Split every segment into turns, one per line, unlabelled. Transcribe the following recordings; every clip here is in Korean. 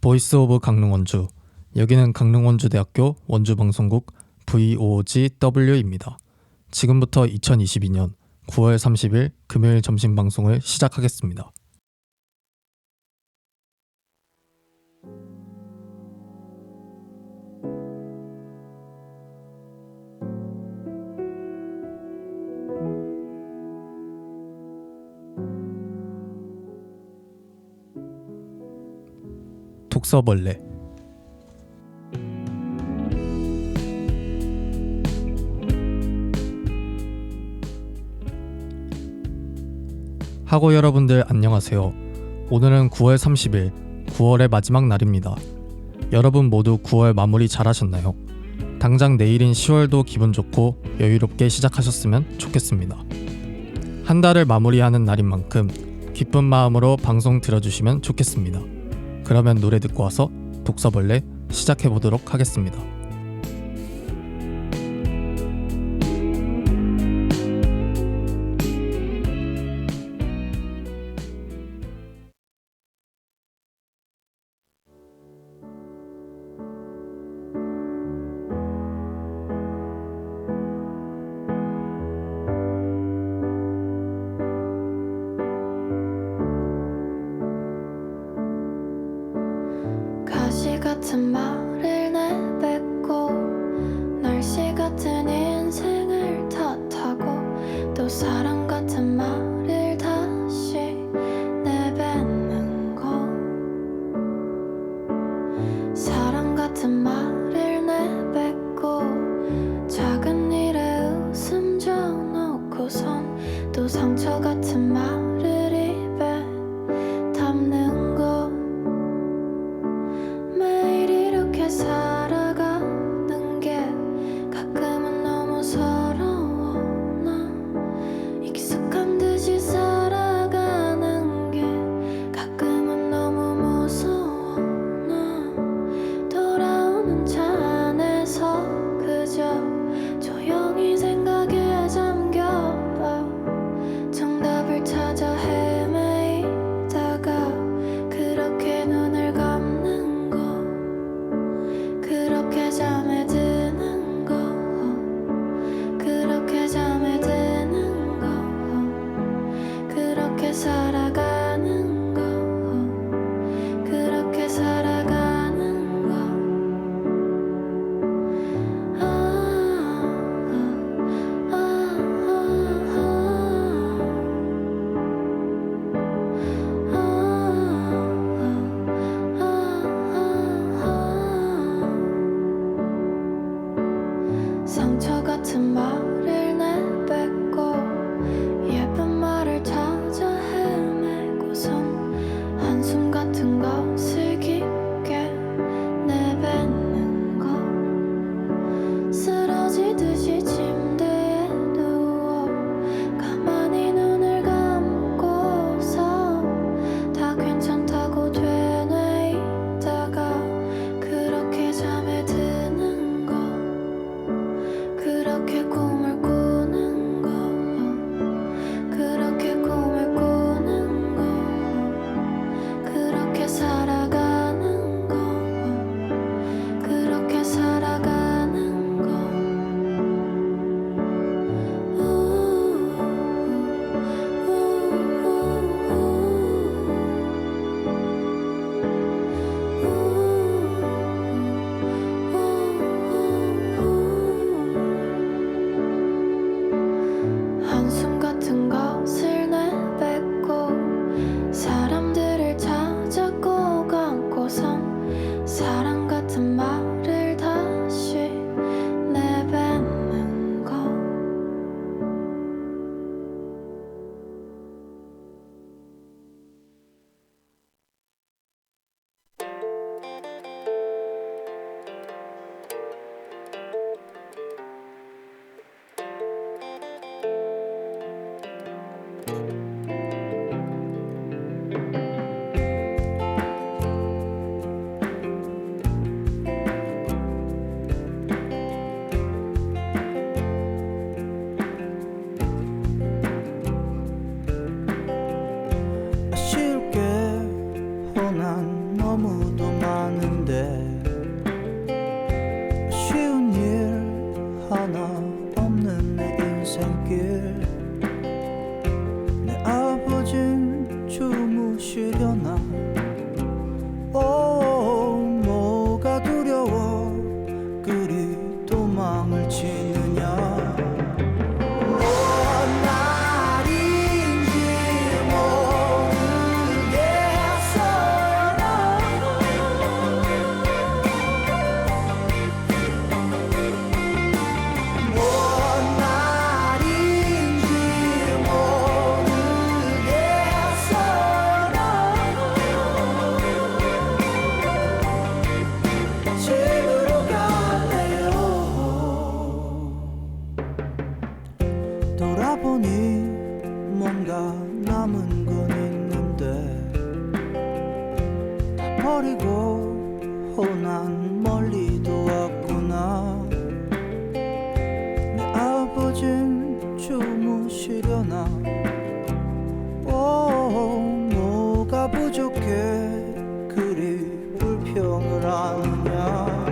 보이스 오브 강릉 원주. 여기는 강릉 원주대학교 원주방송국 VOGW입니다. 지금부터 2022년 9월 30일 금요일 점심 방송을 시작하겠습니다. 독서벌레. 학우 여러분들 안녕하세요. 오늘은 9월 30일, 9월의 마지막 날입니다. 여러분 모두 9월 마무리 잘 하셨나요? 당장 내일인 10월도 기분 좋고 여유롭게 시작하셨으면 좋겠습니다. 한 달을 마무리하는 날인 만큼 기쁜 마음으로 방송 들어주시면 좋겠습니다. 그러면 노래 듣고 와서 독서벌레 시작해보도록 하겠습니다.
가시 같은 말을 내뱉고 날씨 같은 인생을 탓하고 또 사랑 같은 말을 다시 내뱉는 거. 사랑 같은 말을 내뱉고 작은 일에 웃음 져놓고선 또 상처 같은 말을 입에 담는 거. 매일 이렇게 살아가는 게 가끔은 너무 서러워. 나 익숙한 듯이 살아가는 게 가끔은 너무 무서워. 나 돌아오는 차 안에서 그저 조용히 생각에 잠겨 정답을 찾아 헤매이다가 그렇게 눈을 감는 거. 그렇게 잠에 드는 거. 그렇게 잠에 드는 거. 그렇게 살아가는 거. 그렇게 살아가는 거. 상처 같은 말을 내뱉고 예쁜 말을 찾아 헤매고선 한숨 같은 것을 깊게 내뱉는 거. 쓰러지듯이 침대에 누워 가만히 눈을 감고서 다 괜찮다고 되뇌이다가 그렇게 잠에 드는 거. 그렇게 꿈을 꾸는 거. 그렇게 꿈을 꾸는 거. 그렇게 살아가는 거. 그렇게 살아가는 거. 한숨 같은 것을 내뱉고 사람들을 찾아 꼭 안고선 사랑 같은 말을 다시 내뱉는 거.
너무도 많아 어딘가 남은 건 있는데 다 버리고 난 멀리도 왔구나. 내 아버진 주무시려나. 뭐가 부족해 그리 불평을 하느냐.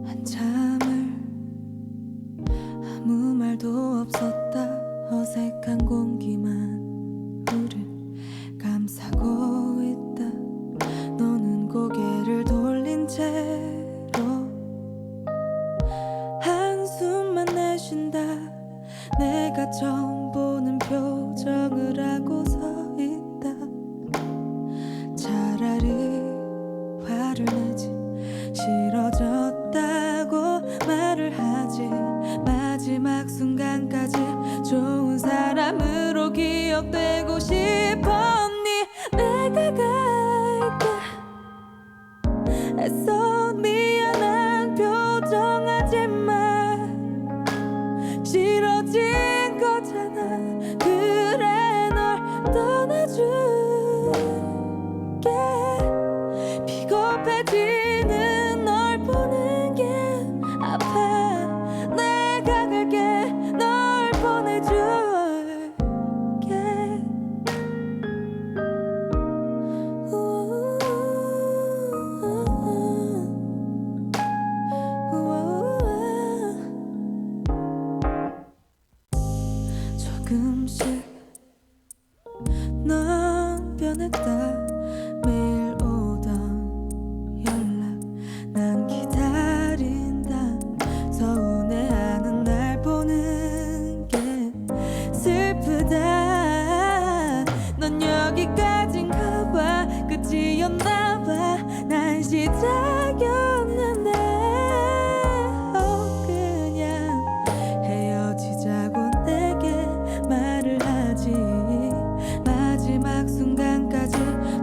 한참을 아무 말도 없었다. 어색한 공기만 우릴 감싸고 있다. 너는 고개를 돌린 채로 한숨만 내쉰다. 내가 처음 보는 표정을 하고 서 있다. 차라리 화를 내지 싫어졌다고 말을 하지. 마지막 순간까지 좋은 사람으로 기억되고 싶었니. 내가 갈게 애써 미안한 표정하지 마. 싫어진 거잖아. 그래 널 떠나줄게. 비겁해지는 널 보는 게 아파. 내가 갈게 널 보내줄게. 조금씩 넌 변했다. 매일 오던 연락 난 기다린다. 서운해하는 날 보는 게 슬프다. 넌 여기까지인가 봐. 끝이었나 봐. 난 시작이었는데 그냥 헤어지자고 내게 말을 하지. 마지막 순간까지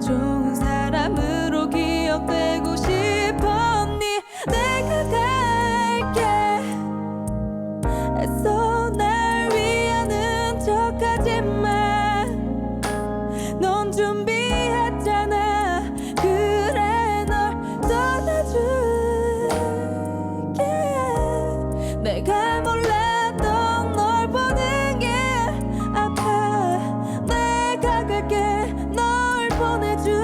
좋은 사람으로 기억되고 싶었니. 내가 갈게 애써 날 위하는 척하지 마. 넌 준비했잖아. 그래 널 떠나줄게. 내가 몰랐던 널 보는 게 아파. 내가 갈게 널 보내줄게.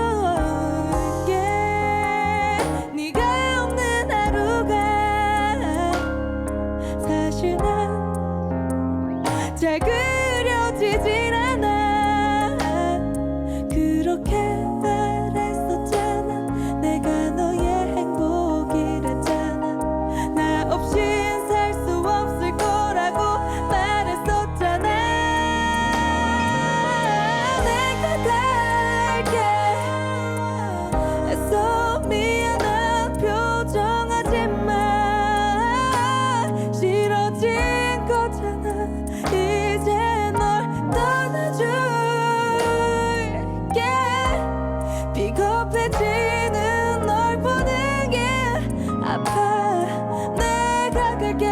네가 없는 하루가 사실 난
잘 그려지진 않아. 그렇게 말했었잖아. 내가 너의 행복이랬잖아. 나 없인 살 수 없을 거라고 말했었잖아. 내가 다 알게 애써 미안한 표정하지 마. 싫어진 거잖아. 이제 널 떠나줄게. 비겁해지는 널 보는 게 아파. 내가 갈게.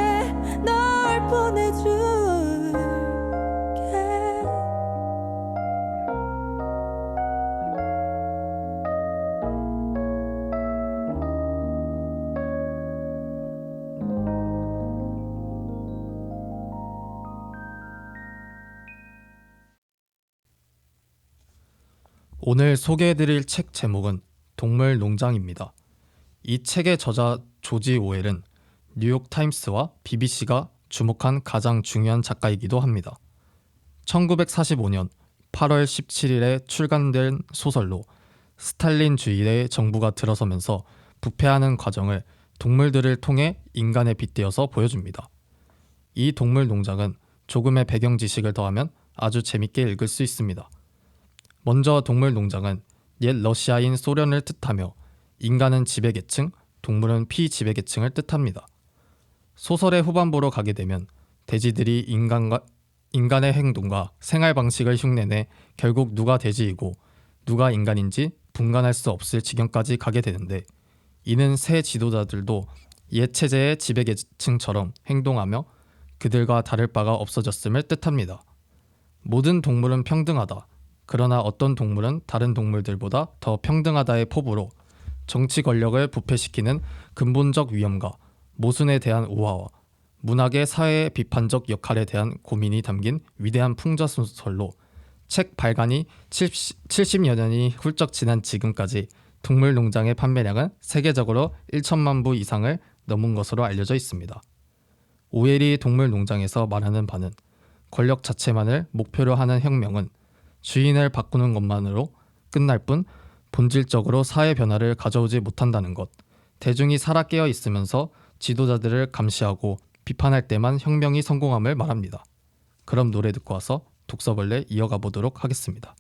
널 보내줄게.
오늘 소개해드릴 책 제목은 동물농장입니다. 이 책의 저자 조지 오웰은 뉴욕타임스와 BBC가 주목한 가장 중요한 작가이기도 합니다. 1945년 8월 17일에 출간된 소설로 스탈린주의의 정부가 들어서면서 부패하는 과정을 동물들을 통해 인간에 빗대어서 보여줍니다. 이 동물농장은 조금의 배경 지식을 더하면 아주 재밌게 읽을 수 있습니다. 먼저 동물농장은 옛 러시아인 소련을 뜻하며 인간은 지배계층, 동물은 피지배계층을 뜻합니다. 소설의 후반부로 가게 되면 돼지들이 인간의 행동과 생활 방식을 흉내내 결국 누가 돼지이고 누가 인간인지 분간할 수 없을 지경까지 가게 되는데, 이는 새 지도자들도 옛 체제의 지배계층처럼 행동하며 그들과 다를 바가 없어졌음을 뜻합니다. 모든 동물은 평등하다. 그러나 어떤 동물은 다른 동물들보다 더 평등하다의 포부로 정치 권력을 부패시키는 근본적 위험과 모순에 대한 오화와 문학의 사회의 비판적 역할에 대한 고민이 담긴 위대한 풍자소설로 책 발간이 70여 년이 훌쩍 지난 지금까지 동물농장의 판매량은 세계적으로 1천만 부 이상을 넘은 것으로 알려져 있습니다. 오웰이 동물농장에서 말하는 바는 권력 자체만을 목표로 하는 혁명은 주인을 바꾸는 것만으로 끝날 뿐 본질적으로 사회 변화를 가져오지 못한다는 것, 대중이 살아 깨어 있으면서 지도자들을 감시하고 비판할 때만 혁명이 성공함을 말합니다. 그럼 노래 듣고 와서 독서벌레 이어가 보도록 하겠습니다.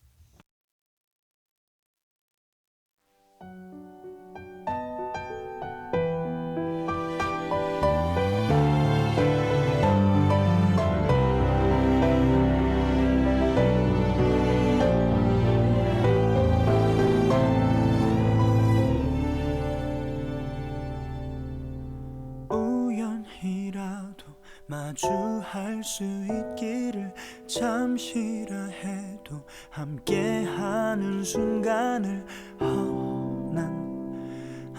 우연히라도 마주할 수 있기를, 잠시라 해도 함께하는 순간을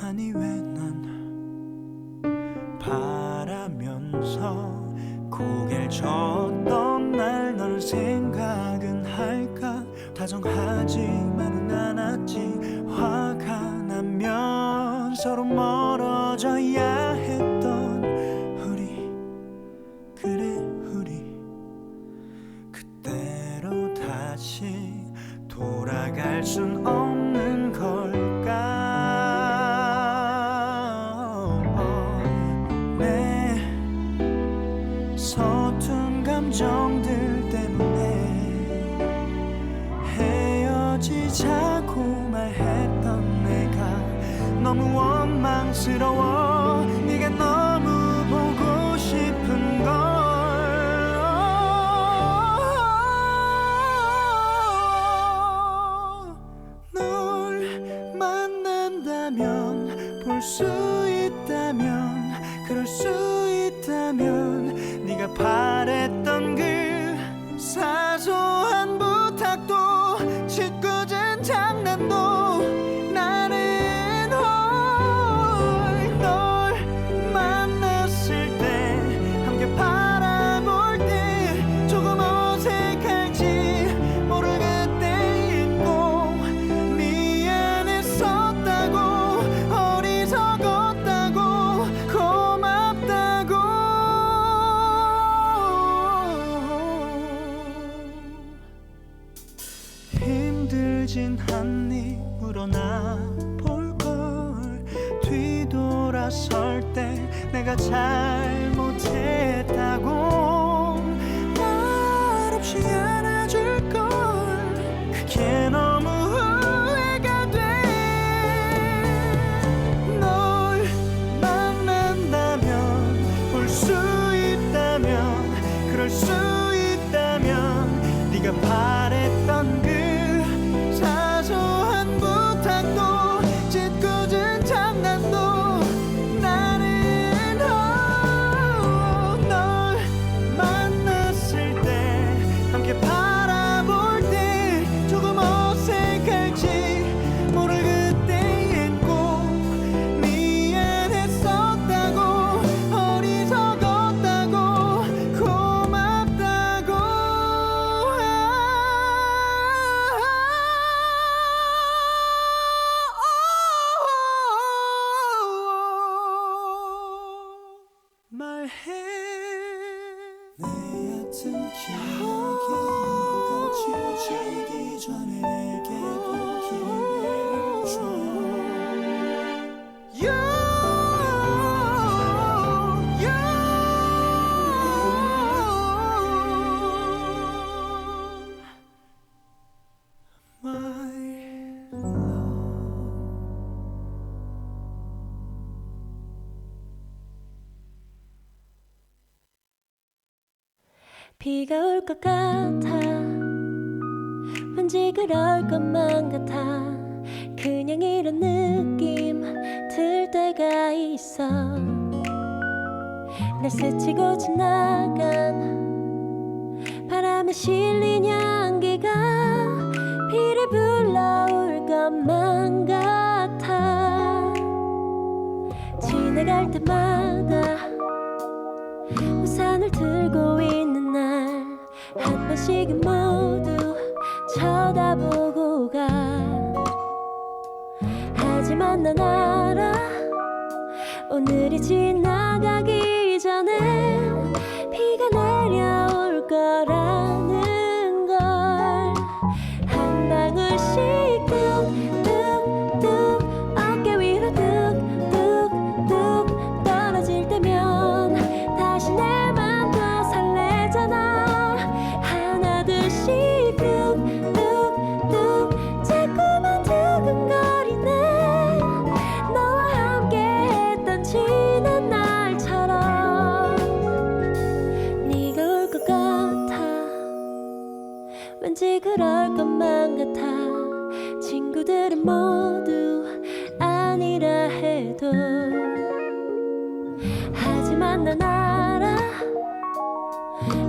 아니 왜 난 바라면서 고개를 쳤던 날 널 생각은 할까. 다정하지만은 않았지. 화가 나면 서로 멀어져야 했던 우리, 그래 우리 그때로 다시 돌아갈 순 없는 걸까. 내 서툰 감정들 때문에 헤어지자고 말했던 내가 너무 원망스러워. 네가 너무 보고 싶은 걸. 널 만난다면, 볼 수 있다면, 그럴 수 있다면, 네가 바랬던 그 사소한 부탁도 짓궂은 장난도 나는 널 진 한 입으로 나 볼걸 뒤돌아설 때 내가 잘못했다고 말없이 안아줄걸 그게 너무 후회가 돼 널 만난다면 볼 수 있다면 그럴 수 있다면 네가 바랬던 그 사소한 부탁도 짓궂은 장난도 나는 널 만났을 때 함께 바라볼 때 조금 어색할지 모를 그때엔 꼭 미안했었다고 어리석었다고 고맙다고 말해 내 얕은 기억이 지워지기 전에 내게도 기회를 줘 My love
비가 올 것 같아 왠지 그럴 것만 같아 그냥 이런 느낌 들 때가 있어 날 스치고 지나간 바람에 실린 향기가 비를 불러올 것만 같아 지나갈 때마다 우산을 들고 있는 날 한 번씩은 모두 쳐다보고 가 하지만 난 알아 오늘이 지나가기 전에 비가 내려올 거라는 걸 한 방울씩 뚝뚝뚝 어깨 위로 뚝뚝뚝 떨어질 때면 다시 내 맘도 설레잖아 하나 둘씩 뚝뚝뚝 자꾸만 두근거리네 너와 함께 했던 지난 날처럼 네가 올 것 같아 왠지 그럴 것만 같아 친구들은 모두 아니라 해도 하지만 난 알아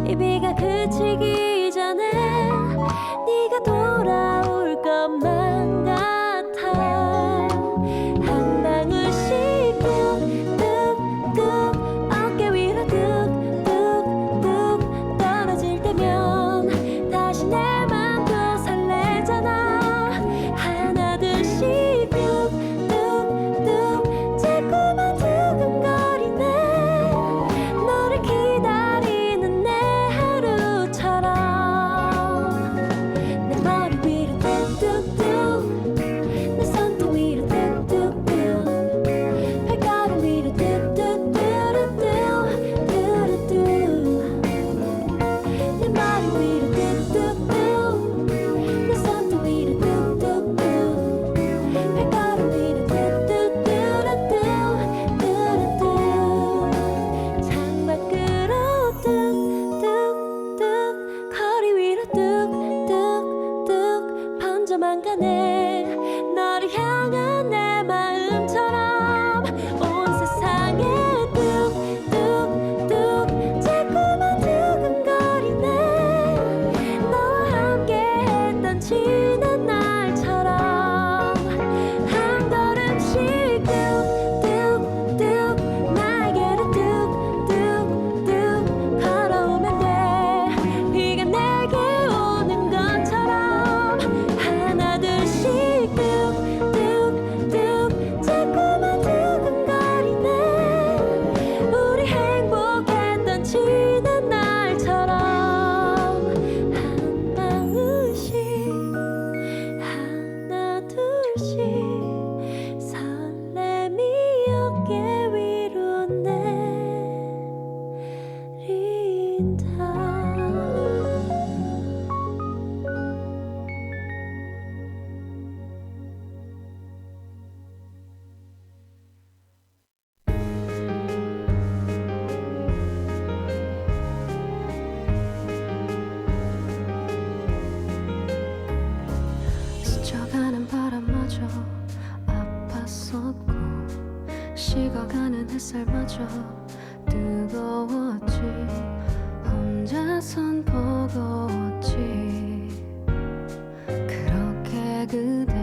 이 비가 그치기 전에 네가 돌아올 것만 같아 한 방울씩 뚝뚝뚝 어깨 위로 뚝뚝뚝 떨어질 때면 다시 내 맘도 설레잖아 하나 둘씩 뚝뚝뚝 자꾸만 두근거리네 너를 기다리는 내 하루처럼 내 머리 위로
스쳐가는 햇살마저 뜨거웠지. 혼자선 버거웠지. 그렇게 그댈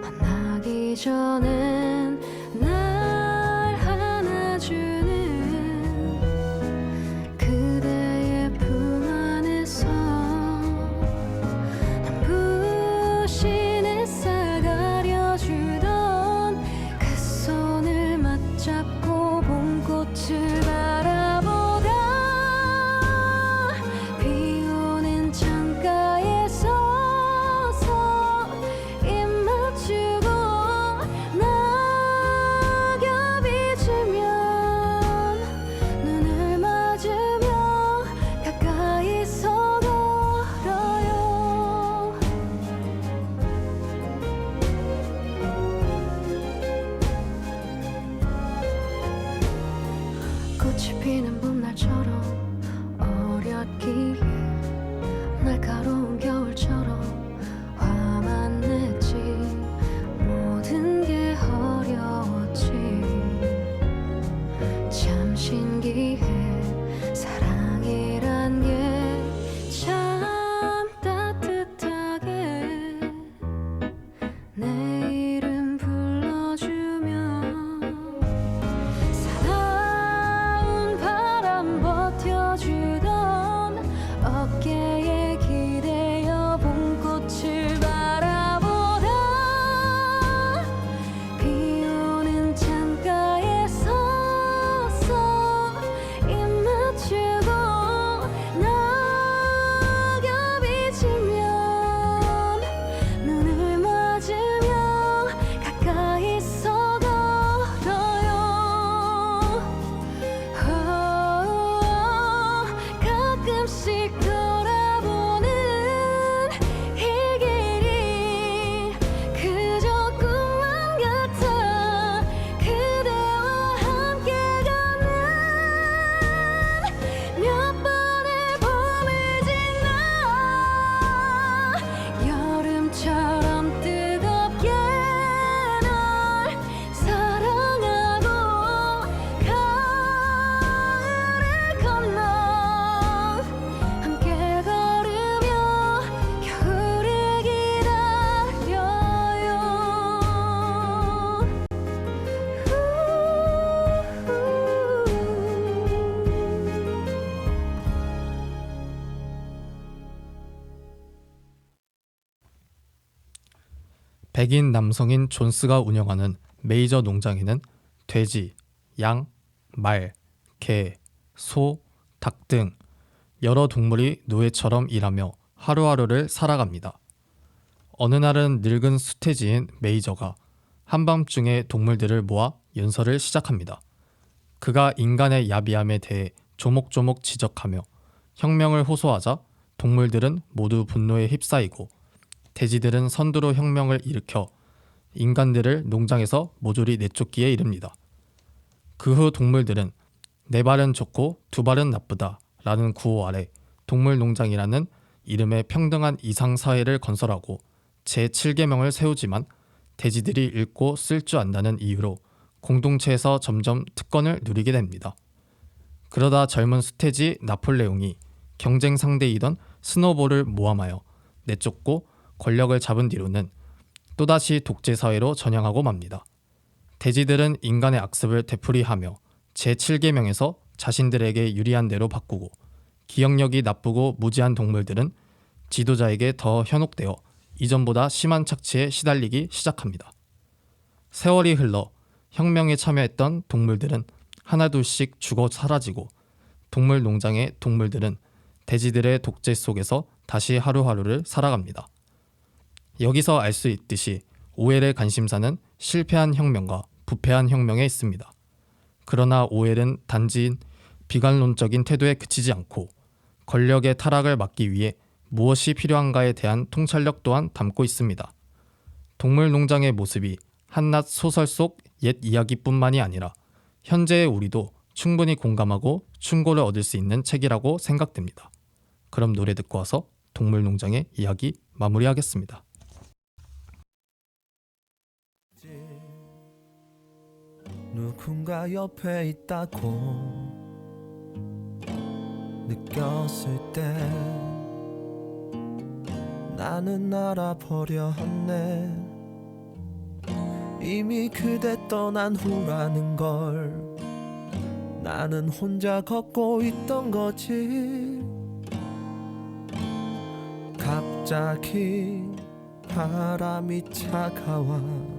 만나기 전엔 날 안아주는 그대의 품 안에서 눈부신 햇살 가려주던 그 손을 맞잡고 봄꽃을 바라보다 비 오는 창가에 서서 입 맞추고 낙엽이 지면 눈을 맞으며 가까이서 걸어요. 꽃이 피는 봄날처럼 어렸기에 날카로운 겨울처럼 화만 냈지. 모든 게 어려웠지. 참 신기해. 사랑이란 게 참 따뜻하게 내 이름 불러주면 사나운 바람 버텨주던 어깨에 기대어 봄꽃을 바라보다 비 오는 창가에 서서 입 맞추고 낙엽이 지면 눈을 맞으며 가까이서 걸어요. 가끔씩 돌아보는 이 길이 그저 꿈만 같아. 그대와 함께 가는 몇 번의 봄을 지나 여름처럼 뜨겁게 널 사랑하고 가을을 건너 함께 걸으며 겨울을 기다려요.
백인 남성인 존스가 운영하는 메이저 농장에는 돼지, 양, 말, 개, 소, 닭 등 여러 동물이 노예처럼 일하며 하루하루를 살아갑니다. 어느 날은 늙은 수태지인 메이저가 한밤중에 동물들을 모아 연설을 시작합니다. 그가 인간의 야비함에 대해 조목조목 지적하며 혁명을 호소하자 동물들은 모두 분노에 휩싸이고 돼지들은 선두로 혁명을 일으켜 인간들을 농장에서 모조리 내쫓기에 이릅니다. 그 후 동물들은 네 발은 좋고 두 발은 나쁘다 라는 구호 아래 동물농장이라는 이름의 평등한 이상사회를 건설하고 제7계명을 세우지만 돼지들이 읽고 쓸 줄 안다는 이유로 공동체에서 점점 특권을 누리게 됩니다. 그러다 젊은 수태지 나폴레옹이 경쟁 상대이던 스노볼을 모함하여 내쫓고 권력을 잡은 뒤로는 또다시 독재사회로 전향하고 맙니다. 돼지들은 인간의 악습을 되풀이하며 제7계명에서 자신들에게 유리한 대로 바꾸고 기억력이 나쁘고 무지한 동물들은 지도자에게 더 현혹되어 이전보다 심한 착취에 시달리기 시작합니다. 세월이 흘러 혁명에 참여했던 동물들은 하나둘씩 죽어 사라지고 동물농장의 동물들은 돼지들의 독재 속에서 다시 하루하루를 살아갑니다. 여기서 알 수 있듯이 오웰의 관심사는 실패한 혁명과 부패한 혁명에 있습니다. 그러나 오웰은 단지 비관론적인 태도에 그치지 않고 권력의 타락을 막기 위해 무엇이 필요한가에 대한 통찰력 또한 담고 있습니다. 동물농장의 모습이 한낱 소설 속 옛 이야기뿐만이 아니라 현재의 우리도 충분히 공감하고 충고를 얻을 수 있는 책이라고 생각됩니다. 그럼 노래 듣고 와서 동물농장의 이야기 마무리하겠습니다.
누군가 옆에 있다고 느꼈을 때 나는 알아버렸네. 이미 그대 떠난 후라는 걸 나는 혼자 걷고 있던 거지. 갑자기 바람이 차가워지네.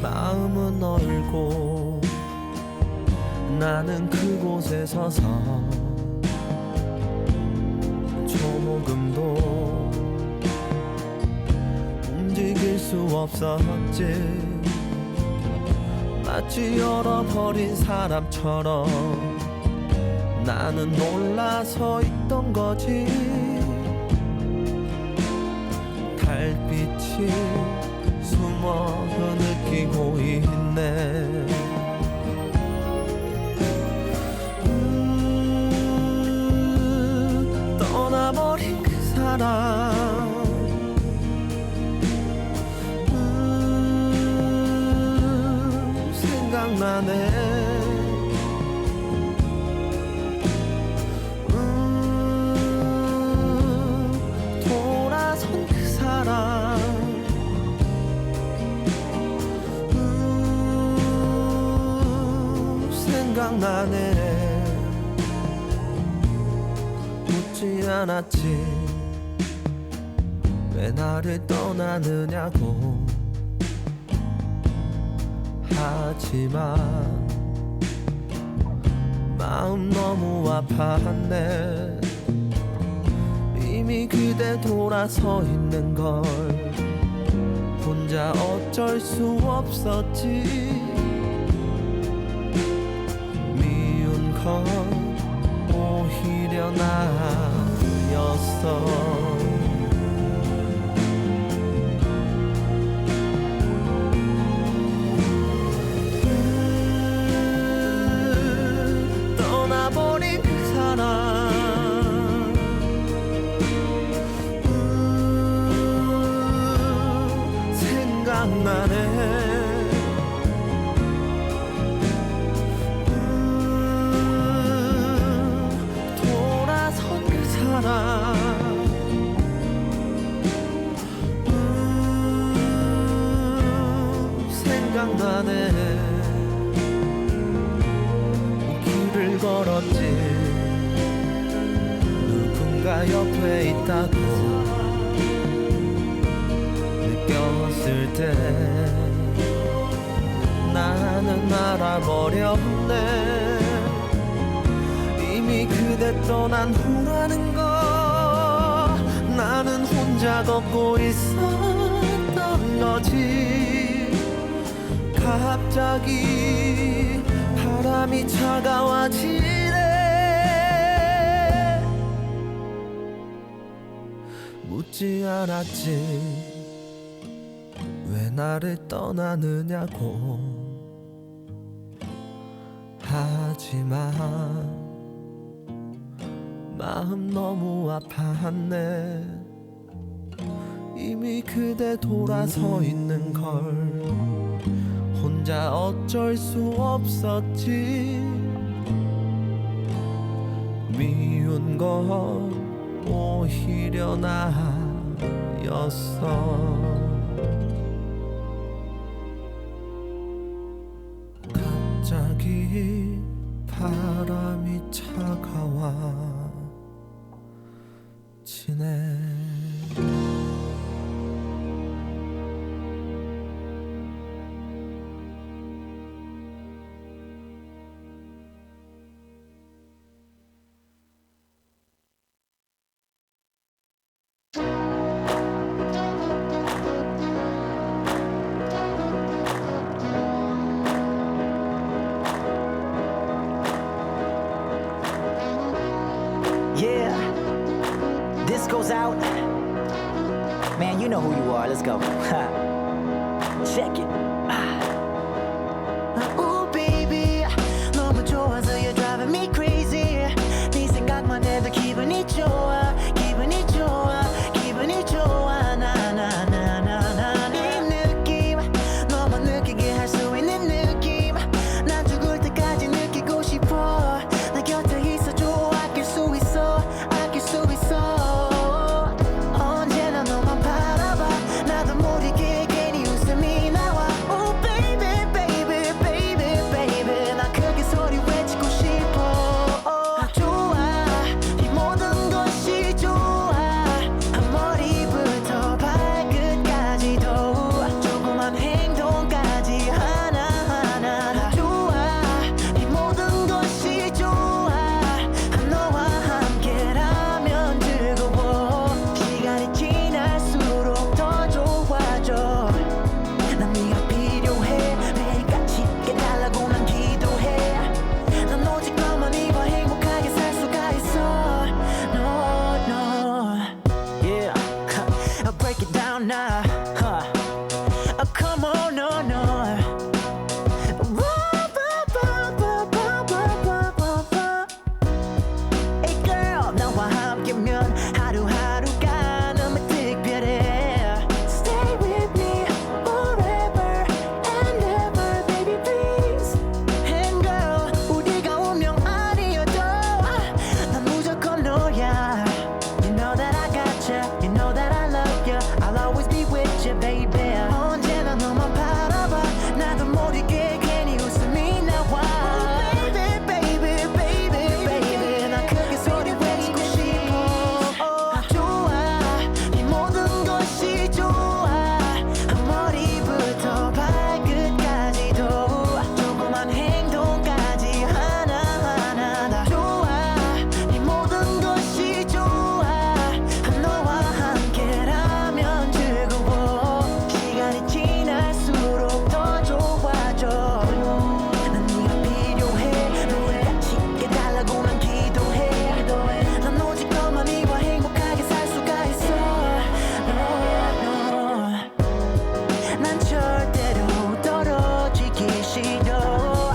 마음은 얼고 나는 그곳에 서서 조금도 움직일 수 없었지. 마치 얼어버린 사람처럼 나는 놀라서 있던 거지. 달빛이 숨어 느끼고 있네. 떠나버린 그 사람 생각나네. 돌아선 그 사람 생각나네. 묻지 않았지 왜 나를 떠나느냐고. 하지만 마음 너무 아팠네. 이미 그대 돌아서 있는 걸 혼자 어쩔 수 없었지. 미운 건 오히려 나였어. 떠나버린 그 사람 생각나네. 돌아선 그 사람 생각나네. 길을 걸었지 누군가 옆에 있다고 느꼈을 때 나는 알아버렸네. 이미 그대 떠난 후라는 거 나는 혼자 걷고 있었던 거지. 갑자기 바람이 차가워지네. 묻지 않았지 왜 나를 떠나느냐고. 하지만 마음 너무 아팠네. 이미 그대 돌아서 있는 걸 혼자 어쩔 수 없었지. 미운 건 오히려 나였어. 갑자기 바람이 차가워지네.
Yeah, this goes out. Man, you know who you are. Let's go. Check it. Ooh, baby, 너무 좋아서 you're driving me crazy. 네 생각만 해도 기분이 좋아, 기분이 좋아, 기분이 좋아. 나나나나나 이 느낌 너무 느껴. 느끼면 하루하루가 너무 특별해. Stay with me forever and ever, baby please. And girl, 우리가 운명 아니어도 난 무조건 너야. You know that I got you, you know that I love you. I'll always be with you, baby. 언제나 너만 바라봐. 나도 모르게 괜히 웃음이 나와. Oh, baby, baby, baby, baby. 나 크게 소리 외치고 싶어. 좋아, 네 모든 것이 좋아. 머리부터 발끝까지도 조그만 행동까지 하나하나 다 좋아. 네 모든 것이 좋아. 너와 함께라면 즐거워. 시간이 지날수록 더 좋아져. 난 네가 필요해. 너를 같이 해달라고 난 기도해. 난 오직 너만이와 행복하게 살 수가 있어. 난 절대로 떨어지기 싫어.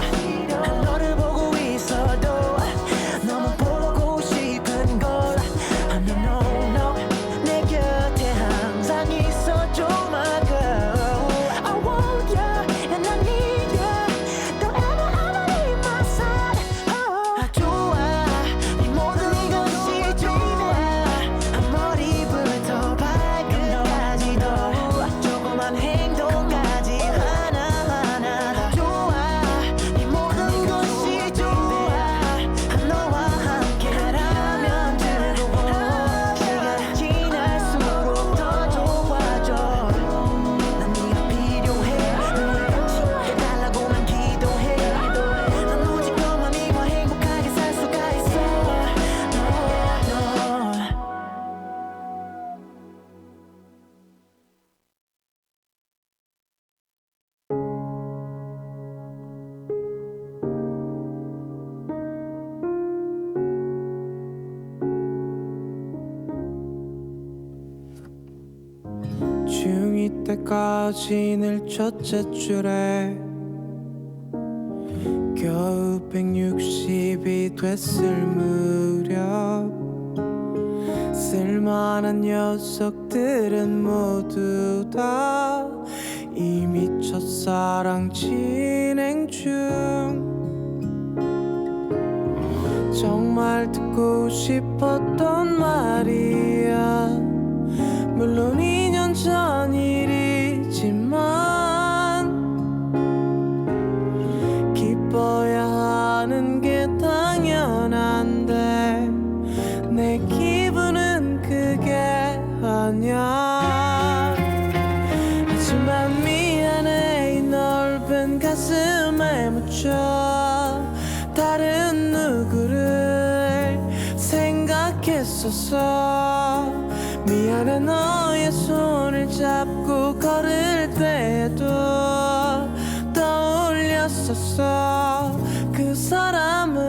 너를 보고 있어도 너무 보고 싶은 걸. No, no, no. 내 곁에 항상 있어줘, my girl. I want you and I need you. Don't ever, ever leave my side. 좋아, 네 모든 것이 좋아. 머리부터 발끝까지도 조그만 행동까지 하나하나 다 좋아. 네 모든 것이 좋아. 너와 함께라면 즐거워. 시간이 지날수록 더 좋아져. 난 네가 필요해. 너를 같이 해달라고 난 기도해. 난 오직 너만이와 행복하게 살 수가 있어.
중2 때까지 늘 첫째 줄에 겨우 160이 됐을 무렵 쓸만한 녀석들은 모두 다 이미 첫사랑 진행 중. 정말 듣고 싶었던 말이야. 물론 2년 전 일이지만 기뻐야 하는 게 당연한데 내 기분은 그게 아냐. 하지만 미안해. 이 넓은 가슴에 묻혀 다른 누구를 생각했었어. 미안해. 너의 손을 잡고 걸을 때에도 떠올렸었어 그 사람을.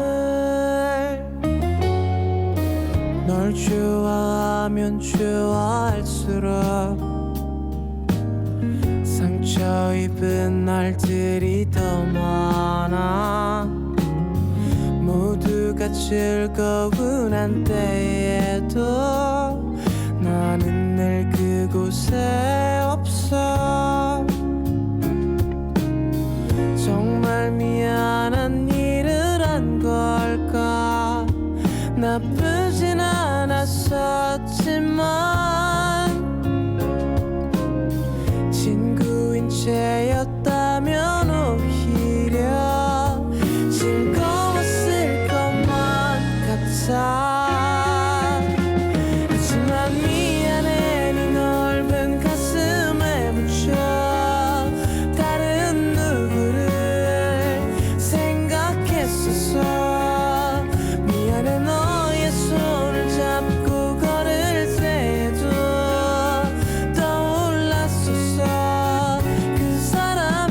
널 좋아하면 좋아할수록 상처 입은 날들이 더 많아. 모두가 즐거운 한때에도 나는 늘 그곳에 없어. 정말 미안한 일을 한 걸까. 나쁘진 않았었지만 친구인 채였다면 오히려 즐거웠을 것만 같아. 하지만 미안해. 네 넓은 가슴에 묻혀 다른 누구를 생각했었어. 미안해. 너의 손을 잡고 걸을 때에도 떠올랐었어 그 사람.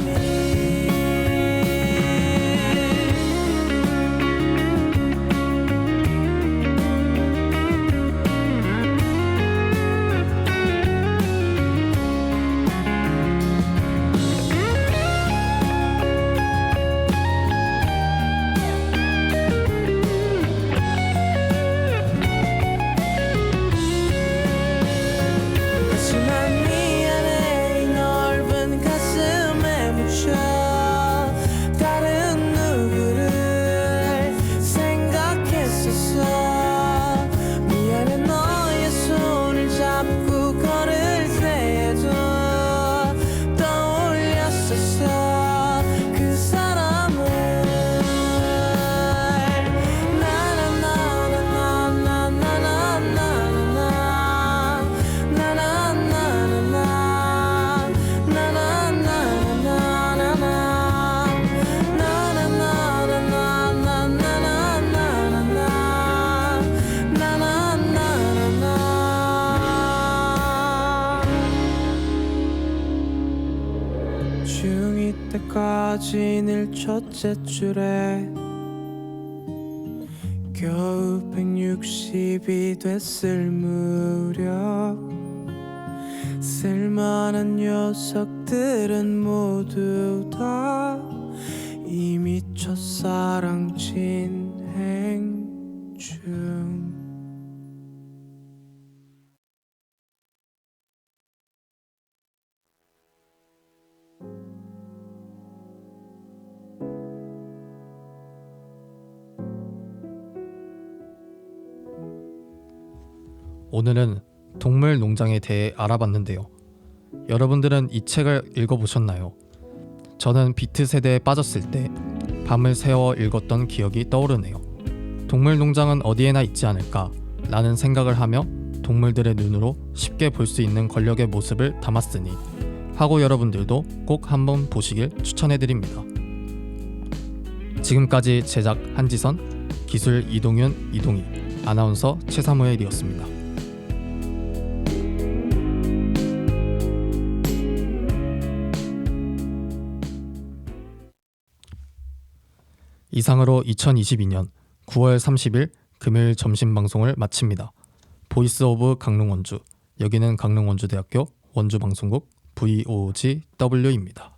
빠진 첫째 줄에 겨우 160이 됐을 무렵 쓸만한 녀석들은 모두 다 이미 첫사랑 진행 중.
오늘은 동물 농장에 대해 알아봤는데요. 여러분들은 이 책을 읽어보셨나요? 저는 비트 세대에 빠졌을 때 밤을 새워 읽었던 기억이 떠오르네요. 동물 농장은 어디에나 있지 않을까 라는 생각을 하며 동물들의 눈으로 쉽게 볼 수 있는 권력의 모습을 담았으니 하고 여러분들도 꼭 한번 보시길 추천해드립니다. 지금까지 제작 한지선, 기술 이동윤, 이동희, 아나운서 최사무엘이었습니다. 이상으로 2022년 9월 30일 금요일 점심 방송을 마칩니다. 보이스 오브 강릉원주, 여기는 강릉원주대학교 원주방송국 VOGW입니다.